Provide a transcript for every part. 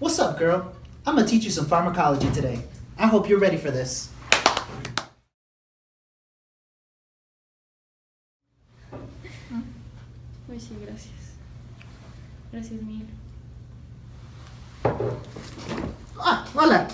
What's up, girl? I'm gonna teach you some pharmacology today. I hope you're ready for this. Uy, sí, gracias. Gracias mil. Hola.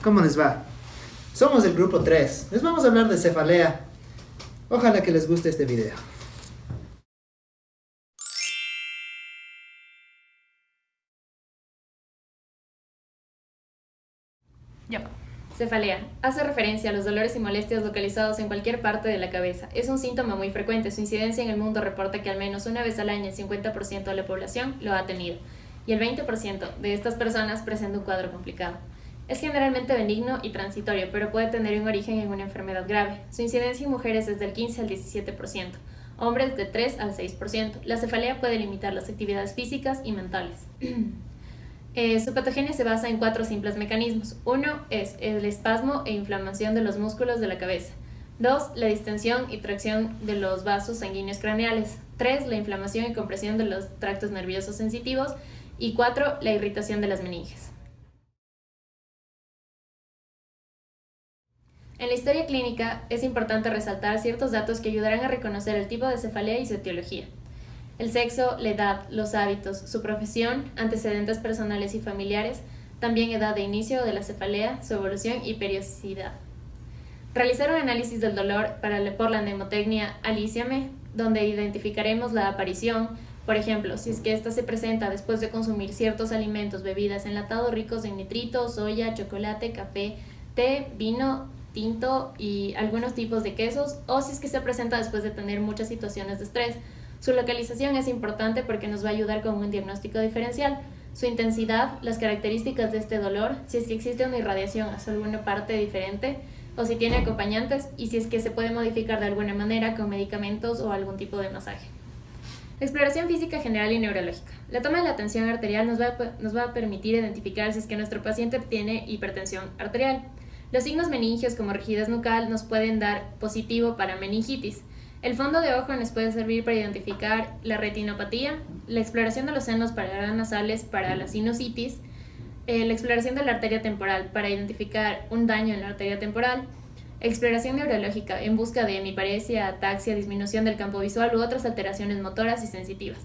¿Cómo les va? Somos el grupo 3. Les vamos a hablar de cefalea. Ojalá que les guste este video. Yo. Cefalea. Hace referencia a los dolores y molestias localizados en cualquier parte de la cabeza. Es un síntoma muy frecuente. Su incidencia en el mundo reporta que al menos una vez al año el 50% de la población lo ha tenido. Y el 20% de estas personas presenta un cuadro complicado. Es generalmente benigno y transitorio, pero puede tener un origen en una enfermedad grave. Su incidencia en mujeres es del 15 al 17%, hombres de 3 al 6%. La cefalea puede limitar las actividades físicas y mentales. Su patogenia se basa en 4 simples mecanismos. 1 es el espasmo e inflamación de los músculos de la cabeza. 2, la distensión y tracción de los vasos sanguíneos craneales. 3, la inflamación y compresión de los tractos nerviosos sensitivos. Y 4, la irritación de las meninges. En la historia clínica es importante resaltar ciertos datos que ayudarán a reconocer el tipo de cefalea y su etiología. El sexo, la edad, los hábitos, su profesión, antecedentes personales y familiares, también edad de inicio de la cefalea, su evolución y periodicidad. Realizar un análisis del dolor por la mnemotecnia Alíciame, donde identificaremos la aparición, por ejemplo, si es que ésta se presenta después de consumir ciertos alimentos, bebidas, enlatados ricos en nitritos, soya, chocolate, café, té, vino, tinto y algunos tipos de quesos, o si es que se presenta después de tener muchas situaciones de estrés. Su localización es importante porque nos va a ayudar con un diagnóstico diferencial. Su intensidad, las características de este dolor, si es que existe una irradiación hacia alguna parte diferente o si tiene acompañantes y si es que se puede modificar de alguna manera con medicamentos o algún tipo de masaje. Exploración física general y neurológica. La toma de la tensión arterial nos va a permitir identificar si es que nuestro paciente tiene hipertensión arterial. Los signos meningios como rigidez nucal nos pueden dar positivo para meningitis. El fondo de ojo nos puede servir para identificar la retinopatía, la exploración de los senos paranasales para la sinusitis, la exploración de la arteria temporal para identificar un daño en la arteria temporal, exploración neurológica en busca de hemiparesia, ataxia, disminución del campo visual u otras alteraciones motoras y sensitivas.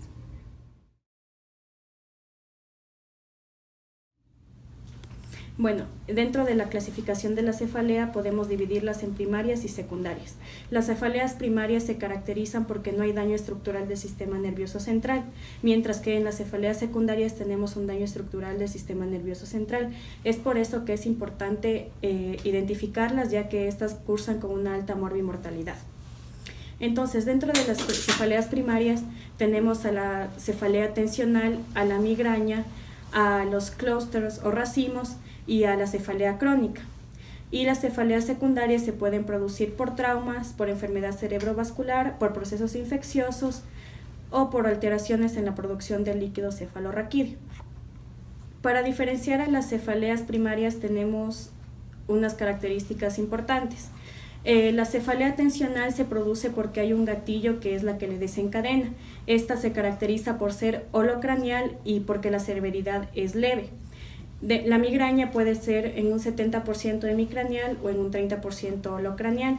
Bueno, dentro de la clasificación de la cefalea podemos dividirlas en primarias y secundarias. Las cefaleas primarias se caracterizan porque no hay daño estructural del sistema nervioso central, mientras que en las cefaleas secundarias tenemos un daño estructural del sistema nervioso central. Es por eso que es importante identificarlas, ya que estas cursan con una alta morbimortalidad. Entonces, dentro de las cefaleas primarias tenemos a la cefalea tensional, a la migraña, a los clústeres o racimos y a la cefalea crónica. Y las cefaleas secundarias se pueden producir por traumas, por enfermedad cerebrovascular, por procesos infecciosos o por alteraciones en la producción del líquido cefalorraquídeo. Para diferenciar a las cefaleas primarias tenemos unas características importantes. La cefalea tensional se produce porque hay un gatillo que es la que le desencadena. Esta se caracteriza por ser holocranial y porque la severidad es leve. La migraña puede ser en un 70% hemicranial o en un 30% holocranial.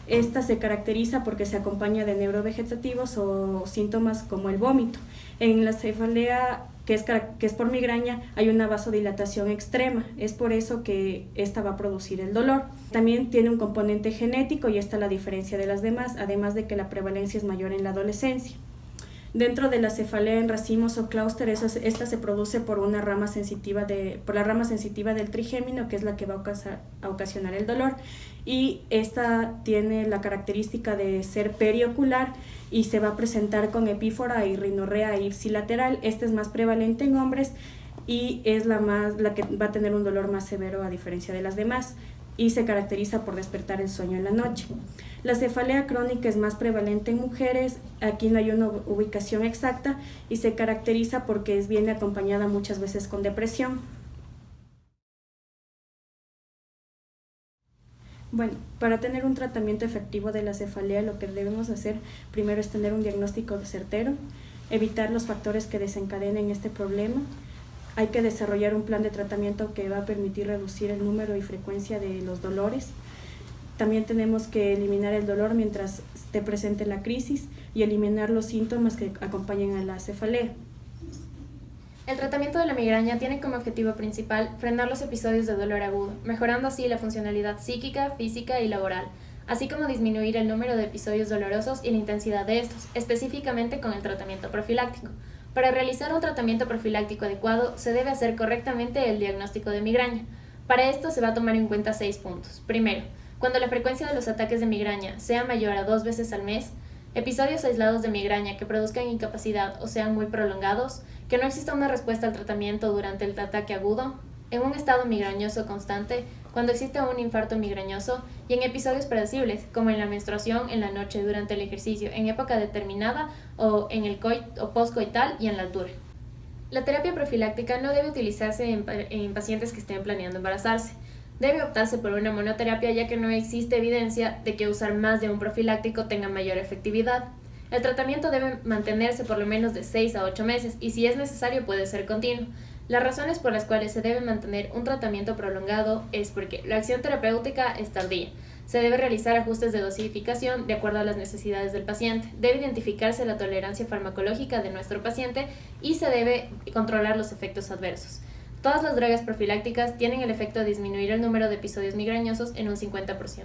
Esta se caracteriza porque se acompaña de neurovegetativos o síntomas como el vómito. En la cefalea que es por migraña hay una vasodilatación extrema, es por eso que esta va a producir el dolor. También tiene un componente genético y esta es la diferencia de las demás, además de que la prevalencia es mayor en la adolescencia. Dentro de la cefalea en racimos o clústeres, esta se produce por la rama sensitiva del trigémino, que es la que va a ocasionar el dolor, y esta tiene la característica de ser periocular y se va a presentar con epífora y rinorrea ipsilateral. Esta es más prevalente en hombres y es la que va a tener un dolor más severo a diferencia de las demás, y se caracteriza por despertar el sueño en la noche. La cefalea crónica es más prevalente en mujeres, aquí no hay una ubicación exacta y se caracteriza porque viene acompañada muchas veces con depresión. Bueno, para tener un tratamiento efectivo de la cefalea lo que debemos hacer primero es tener un diagnóstico certero, evitar los factores que desencadenen este problema, Hay que desarrollar un plan de tratamiento que va a permitir reducir el número y frecuencia de los dolores. También tenemos que eliminar el dolor mientras esté presente la crisis y eliminar los síntomas que acompañan a la cefalea. El tratamiento de la migraña tiene como objetivo principal frenar los episodios de dolor agudo, mejorando así la funcionalidad psíquica, física y laboral, así como disminuir el número de episodios dolorosos y la intensidad de estos, específicamente con el tratamiento profiláctico. Para realizar un tratamiento profiláctico adecuado, se debe hacer correctamente el diagnóstico de migraña. Para esto se va a tomar en cuenta 6 puntos. Primero, cuando la frecuencia de los ataques de migraña sea mayor a 2 veces al mes, episodios aislados de migraña que produzcan incapacidad o sean muy prolongados, que no exista una respuesta al tratamiento durante el ataque agudo, en un estado migrañoso constante, cuando existe un infarto migrañoso y en episodios predecibles, como en la menstruación, en la noche, durante el ejercicio, en época determinada o en el postcoital y en la altura. La terapia profiláctica no debe utilizarse en pacientes que estén planeando embarazarse. Debe optarse por una monoterapia ya que no existe evidencia de que usar más de un profiláctico tenga mayor efectividad. El tratamiento debe mantenerse por lo menos de 6 a 8 meses y si es necesario puede ser continuo. Las razones por las cuales se debe mantener un tratamiento prolongado es porque la acción terapéutica es tardía. Se debe realizar ajustes de dosificación de acuerdo a las necesidades del paciente. Debe identificarse la tolerancia farmacológica de nuestro paciente y se debe controlar los efectos adversos. Todas las drogas profilácticas tienen el efecto de disminuir el número de episodios migrañosos en un 50%.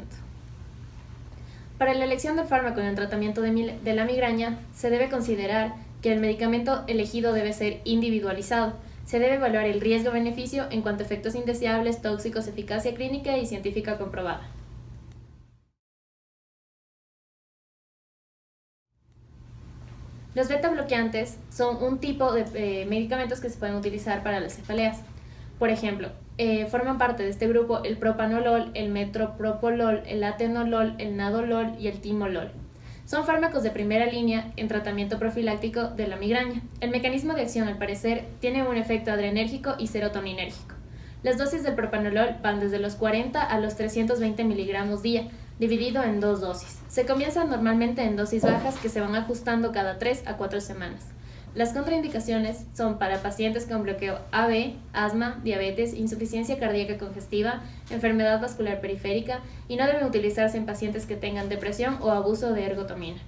Para la elección del fármaco en el tratamiento de la migraña, se debe considerar que el medicamento elegido debe ser individualizado. Se debe evaluar el riesgo-beneficio en cuanto a efectos indeseables, tóxicos, eficacia clínica y científica comprobada. Los beta-bloqueantes son un tipo de medicamentos que se pueden utilizar para las cefaleas. Por ejemplo, forman parte de este grupo el propanolol, el metropropolol, el atenolol, el nadolol y el timolol. Son fármacos de primera línea en tratamiento profiláctico de la migraña. El mecanismo de acción, al parecer, tiene un efecto adrenérgico y serotoninérgico. Las dosis del propanolol van desde los 40 a los 320 miligramos día, dividido en 2 dosis. Se comienza normalmente en dosis bajas que se van ajustando cada 3 a 4 semanas. Las contraindicaciones son para pacientes con bloqueo AB, asma, diabetes, insuficiencia cardíaca congestiva, enfermedad vascular periférica y no deben utilizarse en pacientes que tengan depresión o abuso de ergotamina.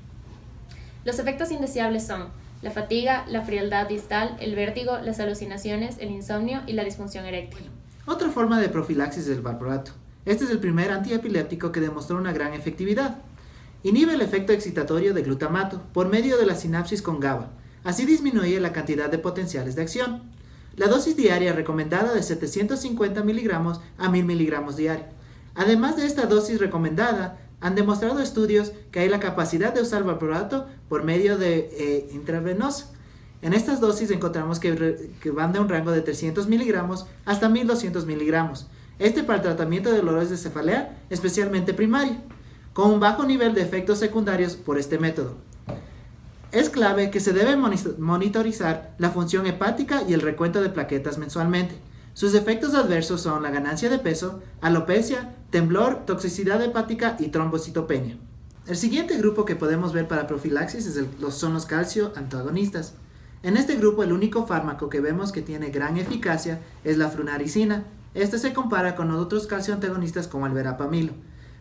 Los efectos indeseables son la fatiga, la frialdad distal, el vértigo, las alucinaciones, el insomnio y la disfunción eréctil. Otra forma de profilaxis es el valproato. Este es el primer antiepiléptico que demostró una gran efectividad. Inhibe el efecto excitatorio de glutamato por medio de la sinapsis con GABA. Así disminuye la cantidad de potenciales de acción. La dosis diaria recomendada de 750 miligramos a 1000 miligramos diario. Además de esta dosis recomendada, han demostrado estudios que hay la capacidad de usar valproato por medio de intravenoso. En estas dosis encontramos que van de un rango de 300 miligramos hasta 1200 miligramos. Este para el tratamiento de dolores de cefalea, especialmente primaria, con un bajo nivel de efectos secundarios por este método. Es clave que se debe monitorizar la función hepática y el recuento de plaquetas mensualmente. Sus efectos adversos son la ganancia de peso, alopecia, temblor, toxicidad hepática y trombocitopenia. El siguiente grupo que podemos ver para profilaxis son los calcio antagonistas. En este grupo el único fármaco que vemos que tiene gran eficacia es la flunaricina. Este se compara con otros calcio antagonistas como el verapamilo.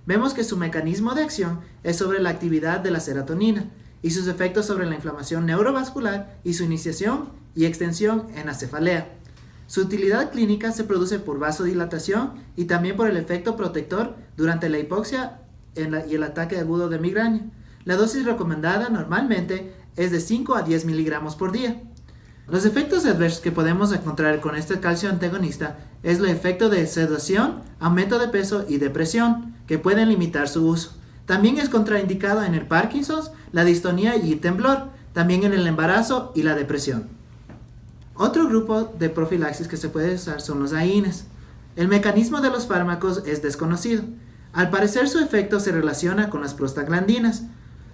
Vemos que su mecanismo de acción es sobre la actividad de la serotonina y sus efectos sobre la inflamación neurovascular y su iniciación y extensión en la cefalea. Su utilidad clínica se produce por vasodilatación y también por el efecto protector durante la hipoxia y el ataque agudo de migraña. La dosis recomendada normalmente es de 5 a 10 miligramos por día. Los efectos adversos que podemos encontrar con este calcio antagonista es el efecto de sedación, aumento de peso y depresión, que pueden limitar su uso. También es contraindicado en el Parkinson's, la distonía y temblor, también en el embarazo y la depresión. Otro grupo de profilaxis que se puede usar son los AINES. El mecanismo de los fármacos es desconocido. Al parecer su efecto se relaciona con las prostaglandinas.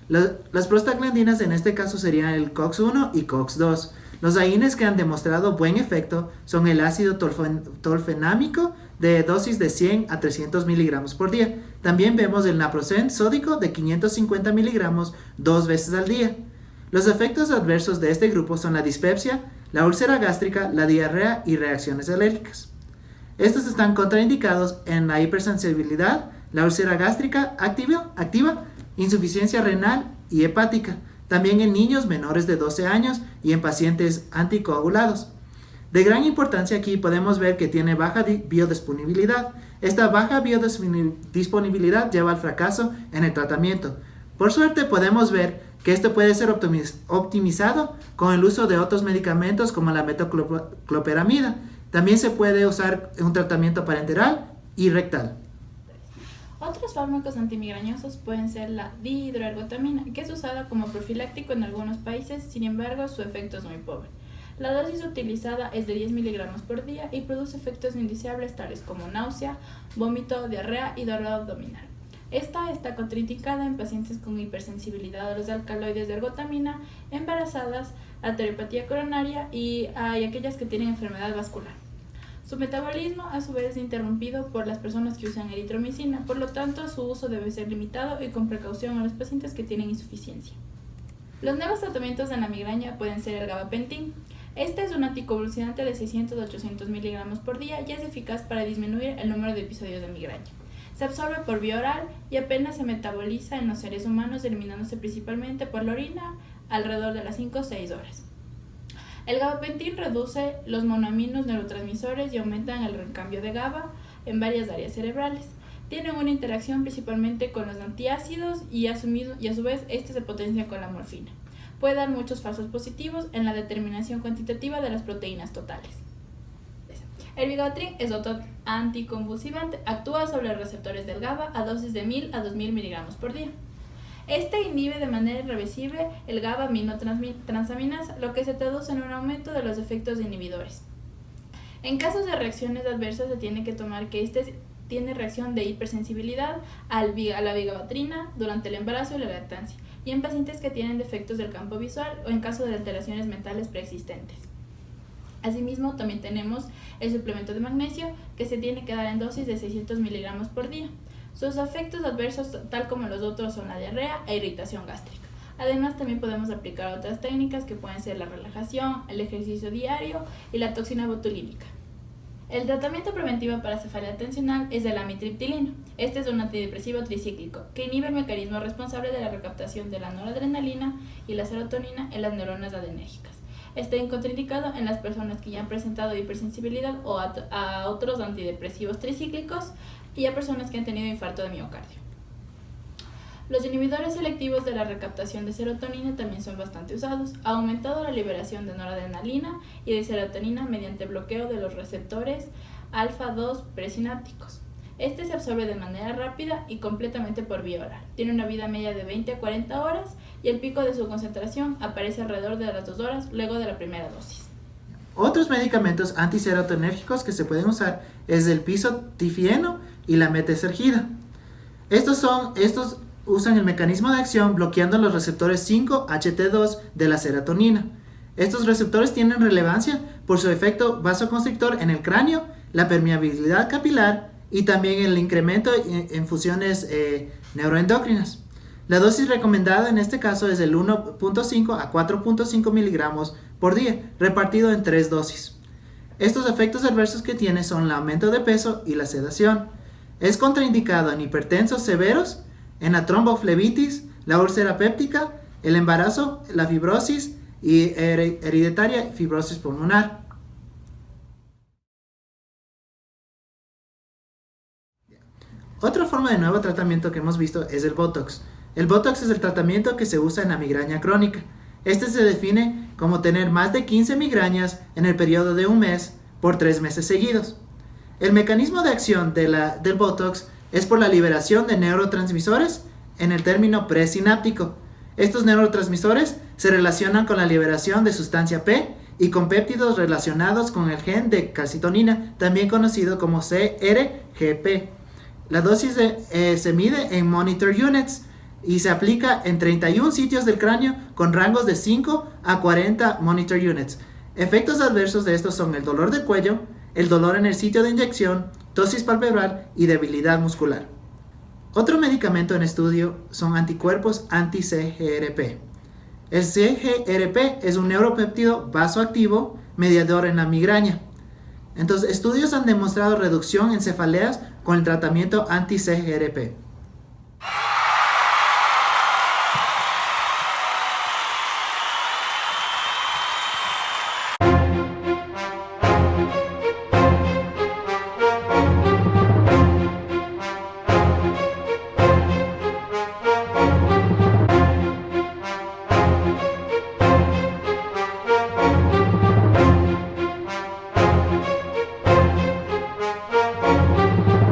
Las prostaglandinas en este caso serían el COX-1 y COX-2. Los AINES que han demostrado buen efecto son el ácido tolfenámico de dosis de 100 a 300 miligramos por día. También vemos el naproxen sódico de 550 miligramos 2 veces al día. Los efectos adversos de este grupo son la dispepsia, la úlcera gástrica, la diarrea y reacciones alérgicas. Estos están contraindicados en la hipersensibilidad, la úlcera gástrica activa, insuficiencia renal y hepática, también en niños menores de 12 años y en pacientes anticoagulados. De gran importancia aquí podemos ver que tiene baja biodisponibilidad. Esta baja biodisponibilidad lleva al fracaso en el tratamiento. Por suerte podemos ver que esto puede ser optimizado con el uso de otros medicamentos como la metocloperamida. También se puede usar un tratamiento parenteral y rectal. Otros fármacos antimigrañosos pueden ser la dihidroergotamina, que es usada como profiláctico en algunos países, sin embargo su efecto es muy pobre. La dosis utilizada es de 10 miligramos por día y produce efectos indeseables tales como náusea, vómito, diarrea y dolor abdominal. Esta está contraindicada en pacientes con hipersensibilidad a los alcaloides de ergotamina, embarazadas, arteriopatía coronaria y aquellas que tienen enfermedad vascular. Su metabolismo a su vez es interrumpido por las personas que usan eritromicina, por lo tanto su uso debe ser limitado y con precaución a los pacientes que tienen insuficiencia. Los nuevos tratamientos de la migraña pueden ser el gabapentin. Este es un anticonvulsivante de 600 a 800 miligramos por día y es eficaz para disminuir el número de episodios de migraña. Se absorbe por vía oral y apenas se metaboliza en los seres humanos, eliminándose principalmente por la orina alrededor de las 5 o 6 horas. El gabapentin reduce los monoaminos neurotransmisores y aumenta el recambio de GABA en varias áreas cerebrales. Tienen una interacción principalmente con los antiácidos y a su vez este se potencia con la morfina. Puede dar muchos falsos positivos en la determinación cuantitativa de las proteínas totales. El vigabatrin es otro anticonvulsivante, actúa sobre los receptores del GABA a dosis de 1000 a 2000 miligramos por día. Este inhibe de manera irreversible el GABA-aminotransaminasa, lo que se traduce en un aumento de los efectos inhibidores. En casos de reacciones adversas se tiene que tomar que este tiene reacción de hipersensibilidad a la vigabatrina durante el embarazo y la lactancia, y en pacientes que tienen defectos del campo visual o en caso de alteraciones mentales preexistentes. Asimismo, también tenemos el suplemento de magnesio, que se tiene que dar en dosis de 600 miligramos por día. Sus efectos adversos, tal como los otros, son la diarrea e irritación gástrica. Además, también podemos aplicar otras técnicas que pueden ser la relajación, el ejercicio diario y la toxina botulínica. El tratamiento preventivo para cefalea tensional es el amitriptilino. Este es un antidepresivo tricíclico que inhibe el mecanismo responsable de la recaptación de la noradrenalina y la serotonina en las neuronas adrenérgicas. Está contraindicado en las personas que ya han presentado hipersensibilidad o a otros antidepresivos tricíclicos y a personas que han tenido infarto de miocardio. Los inhibidores selectivos de la recaptación de serotonina también son bastante usados. Ha aumentado la liberación de noradrenalina y de serotonina mediante bloqueo de los receptores alfa-2 presinápticos. Este se absorbe de manera rápida y completamente por vía oral. Tiene una vida media de 20 a 40 horas y el pico de su concentración aparece alrededor de las 2 horas luego de la primera dosis. Otros medicamentos antiserotonérgicos que se pueden usar es el pisotifieno y la metesergida. Estos usan el mecanismo de acción bloqueando los receptores 5-HT2 de la serotonina. Estos receptores tienen relevancia por su efecto vasoconstrictor en el cráneo, la permeabilidad capilar y también el incremento en funciones neuroendocrinas. La dosis recomendada en este caso es del 1.5 a 4.5 miligramos por día, repartido en 3 dosis. Estos efectos adversos que tiene son el aumento de peso y la sedación. Es contraindicado en hipertensos severos, en la tromboflebitis, la úlcera péptica, el embarazo, la fibrosis y hereditaria fibrosis pulmonar. Otra forma de nuevo tratamiento que hemos visto es el Botox. El Botox es el tratamiento que se usa en la migraña crónica. Este se define como tener más de 15 migrañas en el periodo de un mes por 3 meses seguidos. El mecanismo de acción del Botox es por la liberación de neurotransmisores en el término presináptico. Estos neurotransmisores se relacionan con la liberación de sustancia P y con péptidos relacionados con el gen de calcitonina, también conocido como CRGP. La dosis se mide en monitor units y se aplica en 31 sitios del cráneo con rangos de 5 a 40 monitor units. Efectos adversos de estos son el dolor de cuello, el dolor en el sitio de inyección, tosis palpebral y debilidad muscular. Otro medicamento en estudio son anticuerpos anti-CGRP. El CGRP es un neuropéptido vasoactivo mediador en la migraña. Entonces, estudios han demostrado reducción en cefaleas con el tratamiento anti-CGRP.